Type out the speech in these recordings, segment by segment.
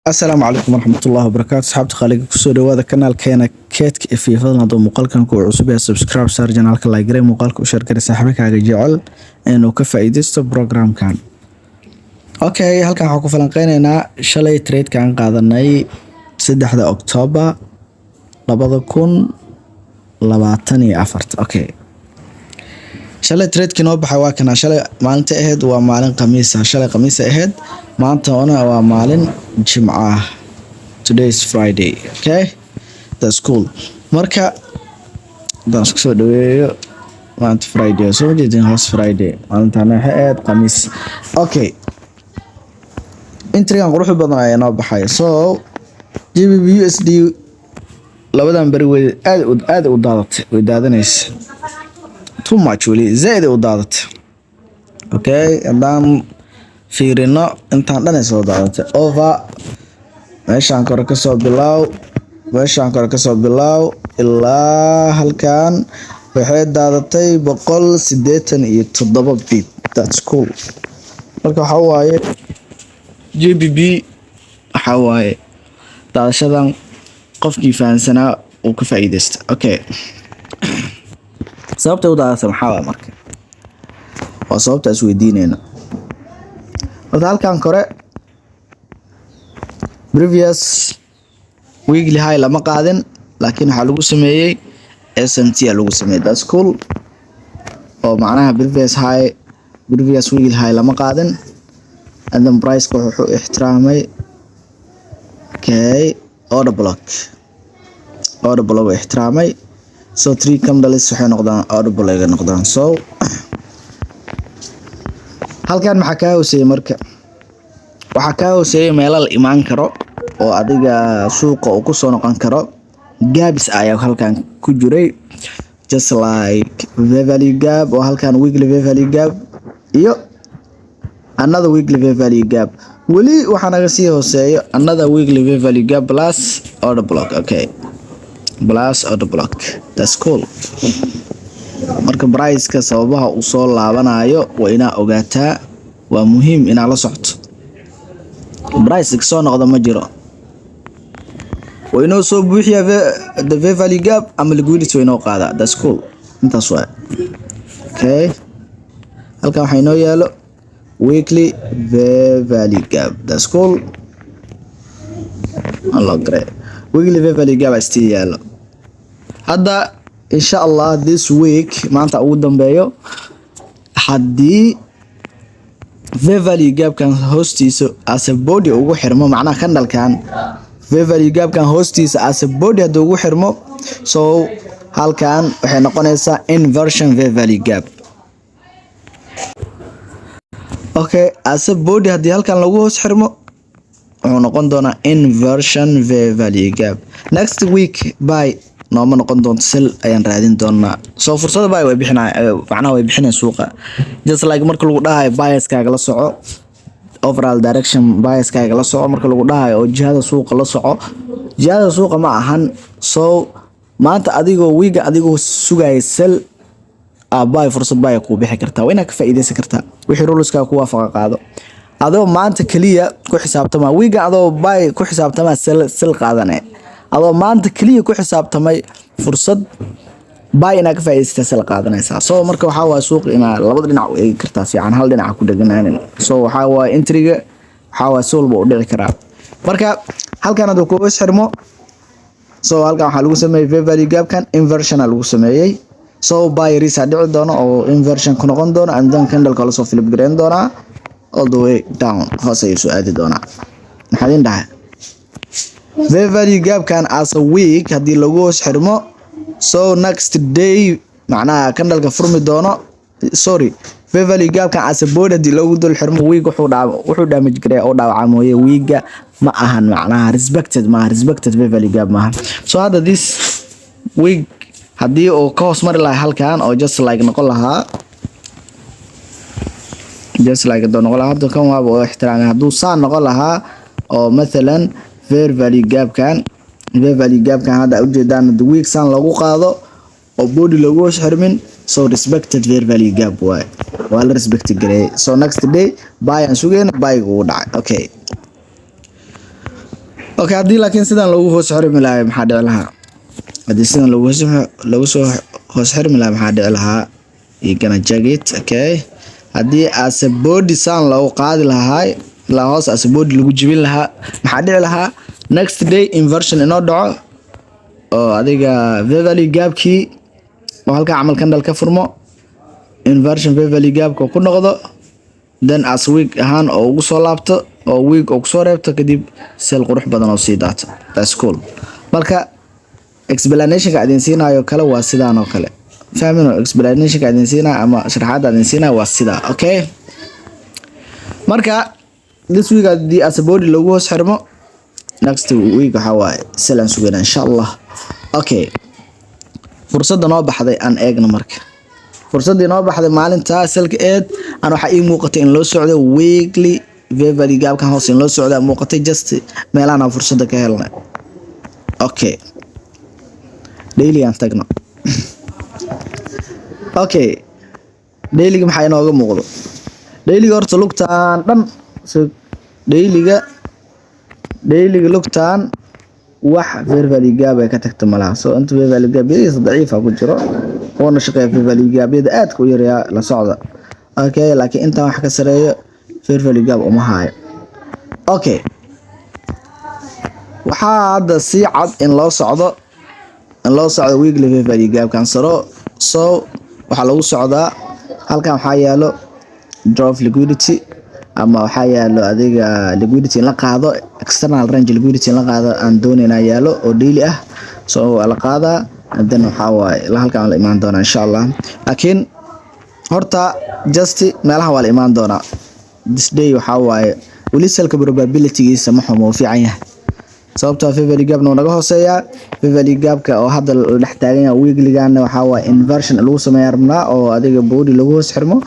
السلام عليكم ورحمة الله وبركاته. صحابتي خالق kusoo dhawaada kanaalkeena keedka iyo fadlan haduu muuqaalkan ku cusub yahay subscribe saar channelka like garay muuqaalka u share garay saaxiibkaaga jecel inuu ka faa'iideysto programkan. Okay, halkan waxaan ku falanqeynaynaa shalay trade kan qaadanay 3 October 2024. Okay. shalay trade kinoo baxay waa kana shalay maalinta ahayd waa maalin khamiis ah shalay khamiis ahayd maanta waa maalin jimca. Today is Friday. Okay, that's cool. Marka dan soo dhaweeyo maanta Friday soo jeedin hoos Friday maalintana ahayd khamiis. Okay, intrigan qurux badan ayaa noo baxay. So GBP USD labadan bari way aad u daadanaysa too much really zaid u daadatay. Okay, hadaan fiirino intaan dhan soo daadatay over meeshaan kor ka soo bilow ilaa halkan waxay daadatay 187 bit. That's cool. Marka waxa waaye GBP waxa waaye daadashadan qofkii fahansanaa uu ka faa'iideysto. Okay, sababta u daadatay maxaa waaye marka waa sababta is weydiinayna. Wada halkan kore previous weekly high lama qaadin laakiin waxa lagu sameeyay SMT lagu sameeyay. That's cool. oo macnaha previous weekly high lama qaadin and then price ku wuxuu ixtiraamay okay order block ixtiraamay. So 3 candles waxay noqdaan audible ay noqdaan. So halkan maxaa ka hooseeyay marka waxa ka hooseeyay meelal imaan karo oo adiga suuqa uu ku soo noqon karo. Gaps ayaa halkan ku jiray just like value gap oo halkan weekly value gap iyo another weekly value gap. Wali waxa naga sii hooseeyo another weekly value gap plus order block. Okay, plus order block. That's cool. Marka price ka sababaha uu soo laabanayo waa ina ogaataa. Waa muhiim ina la socoto. Price ka soo noqdo ma jiro waa inoo soo buuxiya the value gap ama liquidity inoo qaada. That's cool. Intaas waa okay. Halkan waxa inoo yaalo weekly value gap. That's cool. Allah great. Weekly value gap still yaalo. Hadda insha Allah this week maanta ugu dambeeyo haddii value gap kan hoostiisa as a body ugu xirmo macnaha candlekan value gap kan hoostiisa as a body haddii ugu xirmo so halkan waxay noqonaysaa inversion value gap. Okay, as a body haddii halkan lagu hoos xirmo wuxuu noqon doonaa inversion value gap. Next week by nooma noqon doonto sell ayaan raadin doonaa. So fursada buy way bixinayaan suuqa just like marka lagu dhahayo bias kaaga la soco overall direction bias kaaga la soco marka lagu dhahayo oo jihada suuqa la soco jihada suuqa ma ahan. So maanta adigoo sugay sell buy fursad buy ku bixi kartaa waa inaad ka faa'iideysan kartaa wixii ruleska ku waafaqa qaado. adoo maanta kaliya ku xisaabtama wiiga adoo buy ku xisaabtama sell qaadanay adoo maanta kaliya ku xisaabtamay fursad buy inaad ka faa'iideysato sell qaadanaysa. So marka waxa waa suuq ina labada dhinac u eegi kartaa fiican hal dhinac ku dhaganaanin. So waxa waa entry-ga waxa waa solba u dhici karaa. Marka halkan aad ku xirmo so halkan waxa lagu sameeyay value gap kan inversion lagu sameeyay. So buy risk dhici doono oo inversion ku noqon doono and then candle kala soo flip gareyn doona all the way down hoos ay soo aadi doona. maxaa idin dhahay value gap kan as a week haddii lagu hoos xirmo so next day macnaha candle-ka furmi doono value gap kan as a body haddii lagu dul xirmo week wuxuu damage gareeya oo dhaawacamooye week-ga ma ahan macnaha respected value gap maaha. So hadda this week haddii uu ka hoos mari lahaa halkan oo just like noqon lahaa hadda kan waaba oo ixtiraamay hadduu saan noqon lahaa oo mathalan value gap kan hadda ujeedaan the week saan lagu qaado oo body lagu hoos xirmin so respected value gap waa la respect gareeyay. So next day buy aan sugayna buy uu dhacay. Okay, okay haddii laakiin sidan lagu hoos xirmi lahaa maxaa dhici lahaa haddii sidan lagu soo hoos xirmi lahaa maxaa dhici lahaa you gonna check it okay haddii as a body san lagu qaadi lahaa la hoos as a body lagu jibin lahaa maxaa dhici lahaa next day inversion inoo dhaco oo adiga v-value gapkii oo halka camal candle ka furmo inversion v-value gapka ku noqdo then as week ahaan oo ugu soo laabto oo week oo kusoo reebto kadib sel qurux badan oo sii daato that's cool marka explanationka adin siinayo kale waa sidaan oo kale fahmino explanationka adin siinayo ama sharaxaada adin siinayo waa sidaa okay marka this week hadii as a body lagu hoos xirmo next week waxa waaye selan sugayna insha Allah okay fursadda noo baxday aan eegno marka fursadda noo baxday maalinta selka eed aan waxa ii muuqatay in loo socdo weekly v-value gapkan hoos in loo socdo muuqatay just meelaha fursadda ka helnay okay daily aan tagno okay daily maxay inooga muuqdo daily horta lugtaan dhan daily lugtaan wax v-value gap ay ka tagto malaha soo inta v-value gap yariis daciif ah ku jiro oo shaqeeya v-value gap yada aad ku yareeya la socda okay laakiin inta wax ka sareeyo v-value gap uma haayo okay waxa hadda si cad in loo socdo weekly v-value gap kan saro so waxa lagu socdaa halkan waxa yaalo drop liquidity ama waxa yaalo adiga liquidity la qaado external range liquidity la qaado aan doonayna yaalo oo daily ah so la qaada then waxa waaye la halkan la imaan doona insha Allah laakiin horta just meelaha waa la imaan doona this day waxa waaye wali selka probability-giisa ma xumo fiican yahay sababtoo v-value gap naga hooseeya v-value gapka oo hadda la dhex taagan yahay weekly-gaana waxa waaye inversion lagu sameeyo rabnaa oo adiga body lagu hoos xirmo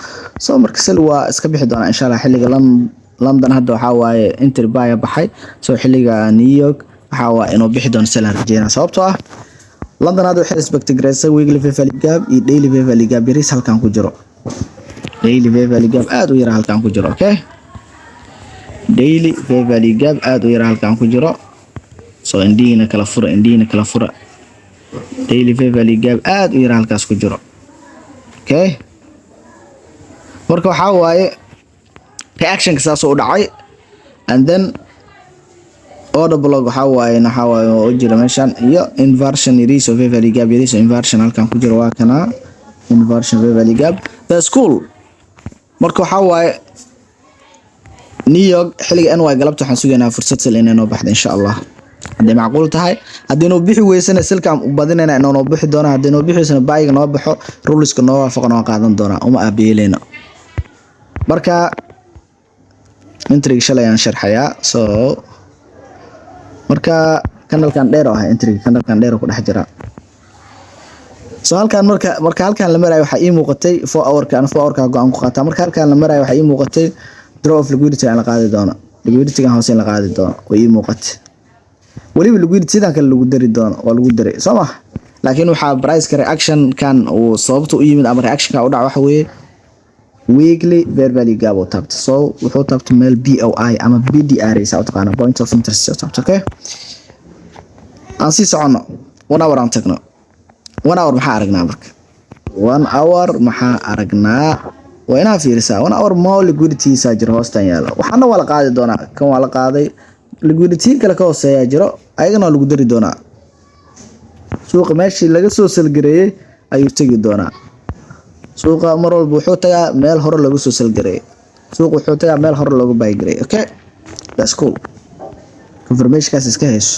soo marka sel waa iska bixi doona insha Allah xilliga London hadda waxa waaye entry buy baxay soo xilliga New York waxa waaye inuu bixi doono sel rajeena sababtoo ah London hadda waxay expect gareysay weekly v-value gap iyo daily v-value gap yaris halkan ku jiro daily v-value gap aad u yar halkan ku jiro okay daily v-value gap aad u yar halkan ku jiro so indiina kala fura daily v-value gap aad u yar halkaas ku jiro okay marka waxa waaye reaction ka saas oo dhacay and then order block waxa waaye oo jira meeshan iyo inversion yaris of v-value gap yaris inversion halkan ku jiro waa kana inversion v-value gap that's cool marka waxa waaye New York xilliga NY galabta waxaan sugaynaa fursad sel inay noo baxdo insha Allah hadii macquul tahay hadii noo bixi weysana selkan u badinayna inoo noo bixi doona hadii noo bixisana baayiga noo baxo ruleska noo waafaqan oo qaadan doona uma aabeelena marka entry shalay aan sharxayaa so marka kanalkan dheer oo ah entry kanalkan dheer oo ku dhex jira so halkan marka halkan la marayo waxa ii muuqatay 4 hour ka go'aan ku qaata marka halkan la marayo waxa ii muuqatay draw of liquidity aan la qaadi doono liquidity kan hoos in la qaadi doono way ii muuqatay waliba liquidity sidan kale lagu dari doono waa lagu daray soo ma laakiin waxa price ka reaction kan oo sababta u yimid ama reaction ka u dhac waxa weeye weekly v-value gap oo taabto so wuxuu taabto meel BOI ama BDR isa taqaana point of interest taabto okay aan si socono 1 hour aan tagno 1 hour maxaa aragnaa marka 1 hour maxaa aragnaa waa inaa fiirisaa 1 hour ma liquidity isa jiro hoostan yaalo waxaana wala qaadi doonaa kan waa la qaaday liquidity kale ka hooseeya jiro ayagana lagu dari doonaa suuqa meeshii laga soo salgareeyay ayuu tagi doonaa suuqa mar walba wuxuu tagaa meel hore lagu soo salgareeyay suuqa wuxuu tagaa meel hore loogu buy gareeyay okay that's cool confirmation kaas iska hayso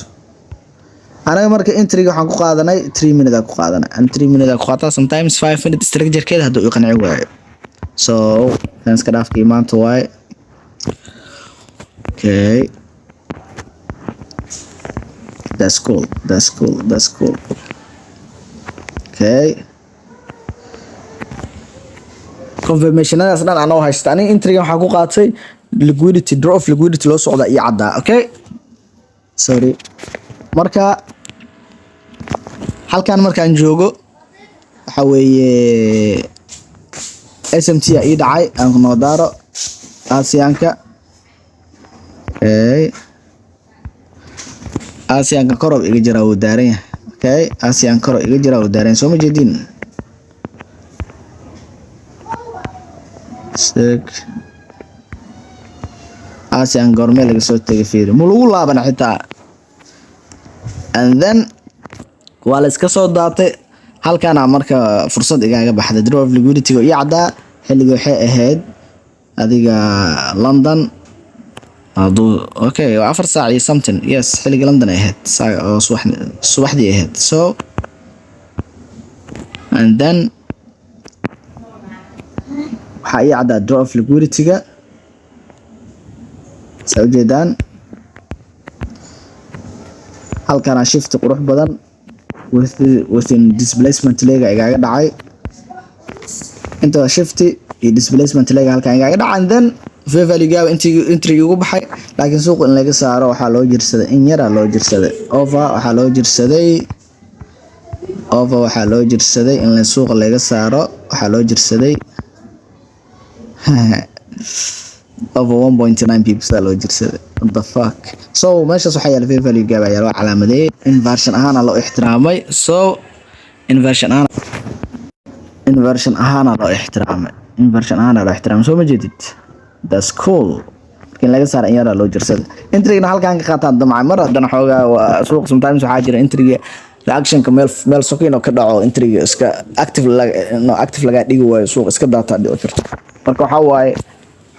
anaga marka entry waxaan ku qaadanay 3 minutes ku qaadanay and 3 minutes ku qaataa sometimes 5 minutes structure-keeda haduu i qanci waayo so kan iska dhaafkii maanta waay okay that's cool okay confirmationadaas dhan anoo haysta aniga entry-ga waxaan ku qaatay liquidity draw of liquidity loo socda iyo caddaa okay sorry marka halkan markaan joogo waxa weeye SMT ii dhacay aan noo daaro Asianka okay Asian ka korob iga jira uu daaran yahay. Okay, Asian korob iga jira uu daaran soo ma jeedin. Sek Asian goormee laga soo tagay fiiri ma lagu laaban xitaa. And then waa la iska soo daatay halkaana marka fursad igaaga baxday draw of liquidity iyo cadda xilliga waxay ahayd adiga London adu okay 4 saac iyo something yes xilliga London ay ahayd saac oo subaxdii ahayd so and then waxa ay cadda draw of liquidity-ga soo jeedaan halkaana shift qurux badan within displacement leg igaaga dhacay inta shift iyo displacement leg halkan igaaga dhacay and then fair value gap entry ugu baxay laakiin suuq in laga saaro waxa loo jirsaday in yara loo jirsaday over waxa loo jirsaday in la suuq laga saaro waxa loo jirsaday over 1.9 pips loo jirsaday what the fuck so meeshaas waxa yaala fair value gap ayaa loo calaamadeeyay inversion ahaan loo ixtiraamay so inversion ahaan loo ixtiraamay soo ma jeedid that's cool in laga saaro in yara loo jirsaday entry-na halkaan ka qaataan damacay mar haddana xoogaa suuq sometimes waxa jira entry-ga reaction ka meel sokin oo ka dhaco entry-ga iska active laga dhigi waayo suuq iska data dhici karto marka waxa waaye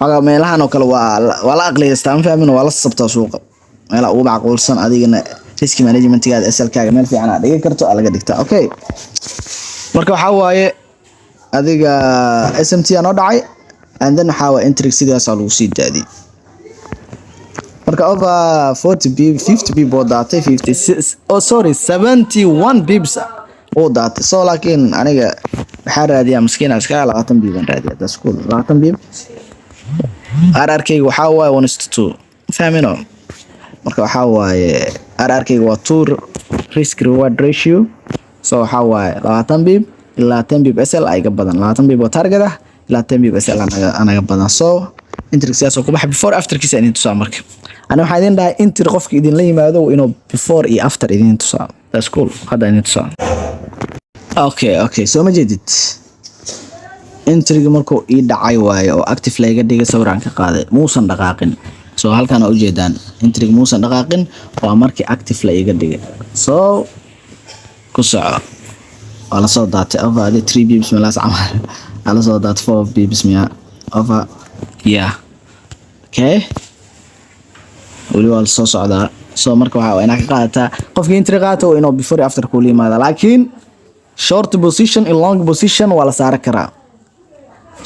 xogaa meelahan oo kale waa la aqliyeystaa ma fahmin waa la sabtaa suuqa meel ugu macquulsan adigana risk management-gaada SL-kaaga meel fiican aad dhigi karto laga dhigtaa okay marka waxa waaye adiga SMT noo dhacay and then waxa waa entry sidaas lagu sii daadiyay marka over 40 pip 50 pip oo daatay 71 pips oo daatay so laakiin aniga waxa raadiyaa miskiina iska 20 pip aan raadiyaa that's cool 20 pip RRK-ga waxa waaye 1:2 fahmino marka waxa waaye RRK-ga waa 2 risk reward ratio so waxa waaye 20 pip ilaa 10 pip SL ay ga badan 20 pip oo target ah ilaa 10 pip SL anaga badan so entry siyaas oo ku baxay before after kiisa inuu tusaa marka ana waxa idin dhahay entry qofka idin la yimaado inuu before iyo after idin tusaa that's cool hada idin tusaa okay so ma jeedid entry-ga markuu ii dhacay waayo oo active laga dhigay sawiraan ka qaaday muusan dhaqaaqin so halkaan u jeedaan entry-ga muusan dhaqaaqin waa markii active la iga dhigay so ku soco wala soo daatay over 3 pips meelaas camal ala soo daatay 4 pips miya over yeah okay wali wala soo socdaa so marka waxa inaad ka qaadataa qofkii entry qaato oo inuu before after ku yimaado laakiin short position and long position wala saar karaa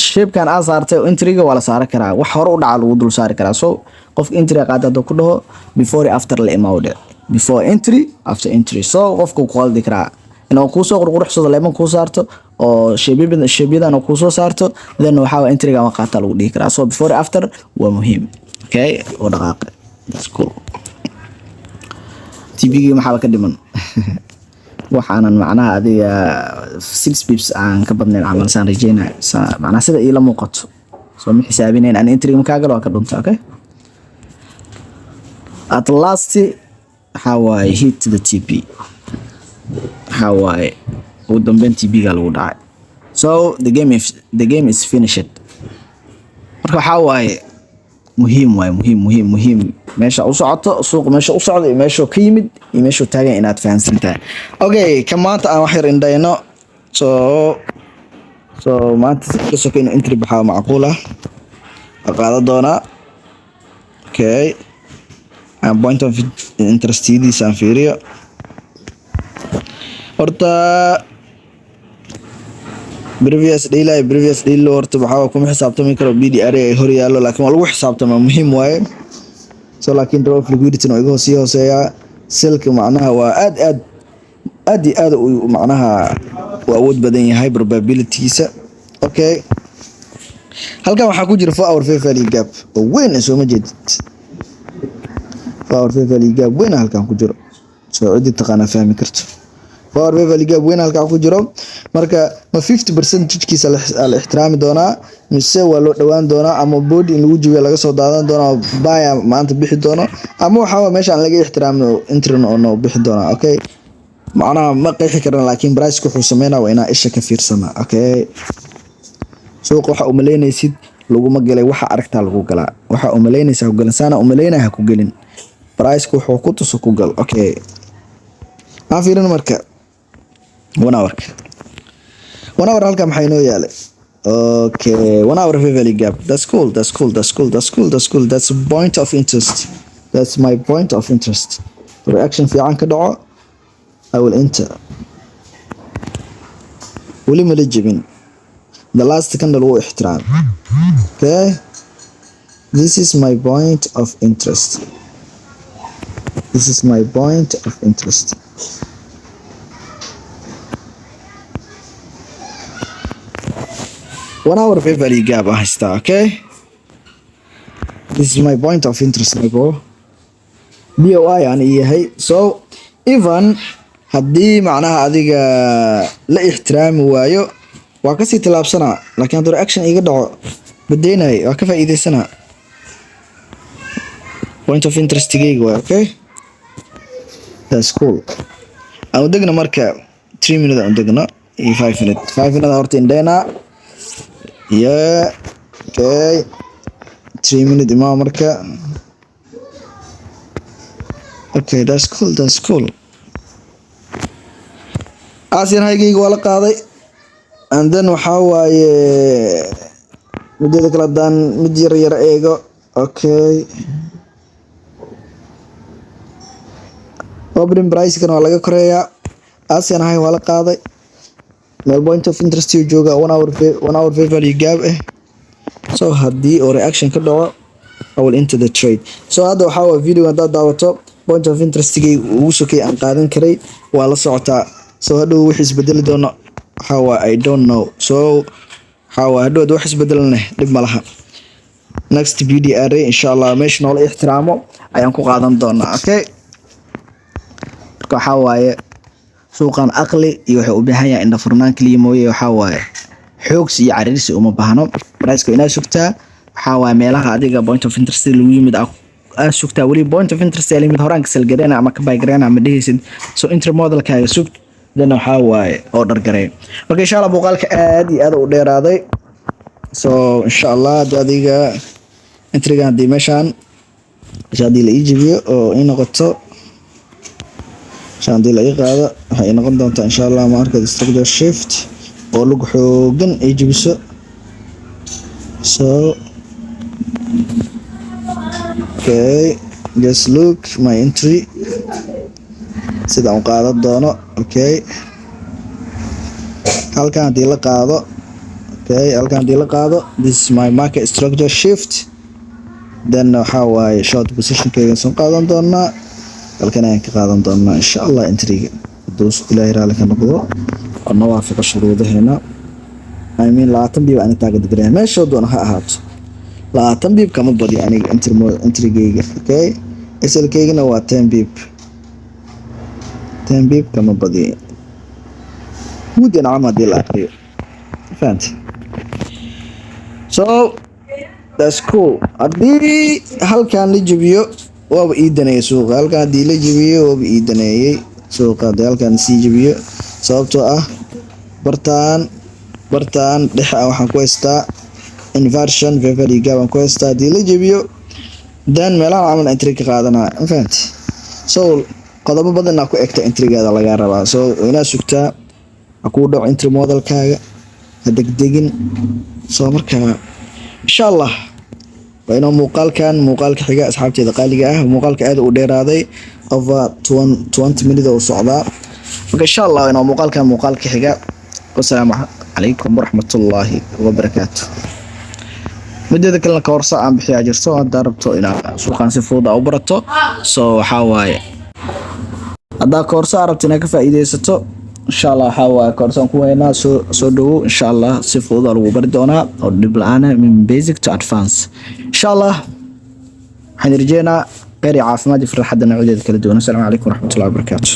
shape-kan aad saartay entry-ga waa la saari karaa wax hore u dhaca lagu dul saari karaa so qofka entry qaada haduu ku dhaho before after la imaawde before entry after entry so qofka ku qaldi karaa inuu ku soo quruxsado leeman ku saarto oo shape-yadan ku soo saarto then waxa entry-ga ma qaata lagu dhigi karaa so before after waa muhiim okay oo dhaqaaq that's cool TV-ga maxaa ka dhiman waxaanan macnaha adiga 6 pips aan ka badnayn camal saan rajeynaa macnaha sida ila muuqato soo ma xisaabinayn aan entry ka galo ka dhunta okay at last how I hit the TP how I ugu dambeyn TP-ga lagu dhacay so the game is finished marka waxa waaye muhiim meesha u socoto suuq meesha u socdo meesha ka yimid iyo meesha taagan inaad fahansantahay okay kamaanta aan wax yar indhayno so maanta si soo keen entry baxa macquul ah qaado doona okay and point of interest diisa aan fiiriyo horta previous day horta waxa ku xisaabtami karo BDR ay hor yaalo laakiin waa lagu xisaabtama muhiim waaye so laakiin draw of liquidity no iga hooseeya silka macnaha waa aad macnaha waa awood badan yahay probability-giisa okay halkan waxa ku jira 4 hour fair value gap oo weyn soo ma jeedid 4 hour fair value gap weyn halkan ku jiro so cidi taqaana fahmi karto power v value gap weyn halka ku jiro marka ma 50% kiisa la ixtiraami doonaa mise waa loo dhawaan doonaa ama body in lagu jibiyo laga soo daadan doonaa baya maanta bixi doono ama waxa meeshaan laga ixtiraamno intrin oo no bixi doonaa okay macnaha ma qeexi karna laakiin price ku wuxuu sameynaa waa inaa isha ka fiirsana okay suuq waxa u maleynaysid laguma galay waxa aragtaa lagu galaa waxa u maleynaysaa ku galan saana u maleynaa ku galin price ku wuxuu ku tuso ku gal okay aan fiirino marka 1 hour halka maxay noo yaalay okay 1 hour value gap that's cool that's a point of interest that's my point of interest reaction fiican ka dhaco I will enter wali ma la jibin the last candle wuu ixtiraam okay this is my point of interest 1 hour value gap haysta okay this is my point of interest my bro BOI aan yahay so even haddii macnaha adiga la ixtiraami waayo waa kasii tilaabsanaa laakiin hadduu reaction iga dhaco badeynay waa ka faa'iideysanaa point of interest gayga waa okay that's cool aan degna marka 3 minutes aan degna 5 minutes horta indheena yeah okay 3 minutes ima marka okay that's cool asian haygayga waa la qaaday and then waxa waaye midda kala daan mid yar eego okay opening price kana waa laga koreeyaa asian hay waa la qaaday meel point of interest uu jooga 1 hour value gap so haddii oo reaction ka dhaco I will enter the trade so hadda waxa waa video hadaad daawato point of interest gay ugu sokay aan qaadan karay waa la socotaa so hadhow wix isbedeli doono how I don't know so how hadhow wax isbedelna dib ma laha next BDR inshallah meesha noo la ixtiraamo ayaan ku qaadan doonaa okay waxa waaye suuqan aqli iyo waxa u baahan yahay in furnaan kaliya mooyee waxa waaye xoogs iyo cariirsi uma baahno price-ka inaa sugtaa waxa waaye meelaha adiga point of interest lagu yimid sugtaa wali point of interest ee limid horaan ka salgareena ama ka baygareena ama dhigaysid so inter model kaaga sug dan waxa waaye order gareey marka insha Allah muuqaalka aad iyo aad u dheeraaday so insha Allah adiga intrigan dimashan jadi la ijibiyo oo in noqoto shandii la qaado waxay noqon doontaa insha Allah marka structure shift oo lagu xoogan ay jibiso so okay just look my entry sida aan qaado doono okay halkan hadii la qaado this is my market structure shift then waxa waaye short position kayga soo qaadan doonaa halkan ayaan ka qaadan doonaa insha Allah entry-ga doos ilaahay raali ka noqdo oo nawaafiq shuruudaheena I mean 20 bib aan taagan digreen meesha doona ha ahaato 20 bib kama badi aniga entry-gayga okay SL-kaygana waa 10 bib kama badi mudana amadi la aqriyo fahanti so that's cool hadii halkan la jabiyo waaba ii daneeyay suuqa halkan hadii la jabiyo waaba ii daneeyay suuqa halkan sii jabiyo sababtoo ah bartaan dhexe waxaan ku haystaa inversion value gap aan ku haystaa hadii la jabiyo dan meelaha amal entry ka qaadanaa fahanti so qodobo badan ku egta entry-gaada laga rabaa so ina sugtaa ku dhac entry model-kaaga degdegin soo marka insha Allah wayna muuqaalka xiga asxaabteeda qaaliga ah muuqaalka aad u dheeraaday over 20 minutes oo socda marka insha Allah wayna muuqaalka xiga wassalaamu calaykum waraxmatullaahi wabarakaatuh midda kale ka warsa aan bixiyaa jirto hadda rabto inaad suuqan si fudud u barato so waxa waaye hadda koorsa rabto inaad ka faa'iideysato insha Allah waxa waaye koorsan ku weynaa soo dhawo insha Allah si fudud lagu bari doonaa oo dib la'aan min basic to advance insha Allah waxaan rajeynaa qeyri caafimaad iyo farxad noocyada kala duwan. Assalaamu calaykum waraxmatullaahi wabarakaatuh.